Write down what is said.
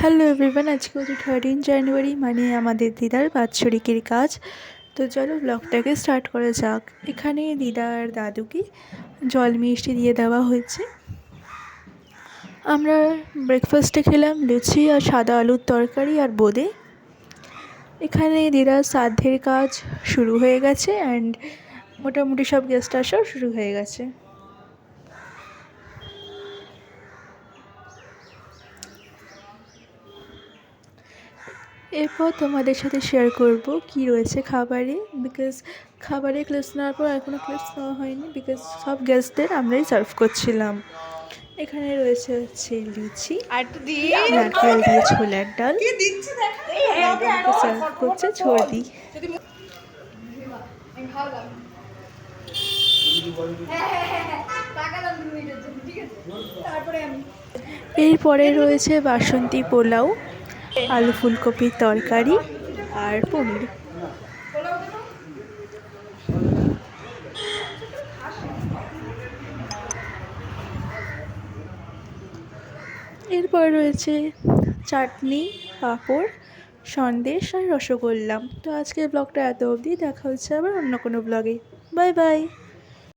Hello everyone, আজকে হচ্ছে 13 জানুয়ারি, মানে আমাদের দিদার বাৎসরিকের কাজ। তো চলো ব্লগটাকে স্টার্ট করা যাক। এখানে দিদার দাদুকে জল মিষ্টি দিয়ে দেওয়া হয়েছে। আমরা ব্রেকফাস্টে খেলাম লুচি আর সাদা আলুর তরকারি আর বোঁদে। এখানে দিদার শ্রাদ্ধের কাজ শুরু হয়ে গেছে অ্যান্ড মোটামুটি সব গেস্ট আসাও শুরু হয়ে গেছে। এরপর তোমাদের সাথে শেয়ার করব কি রয়েছে খাবারে, বিকজ খাবারে ক্লিপস নেওয়ার পর এখনও ক্লিপস নেওয়া হয়নি, বিকজ সব গেস্টদের আমরাই সার্ভ করছিলাম। এখানে রয়েছে হচ্ছে লুচি, নারকেল দিয়ে ছোলার ডাল, সার্ভ করছে ছোড়দি। এরপরে রয়েছে বাসন্তী পোলাও, আলু ফুলকপির তরকারি আর পনির। এরপর রয়েছে চাটনি, পাঁপড়, সন্দেশ আর রসগোল্লা। তো আজকের ব্লগটা এত অবধি, দেখা হচ্ছে আবার অন্য কোনো ব্লগে। Bye bye.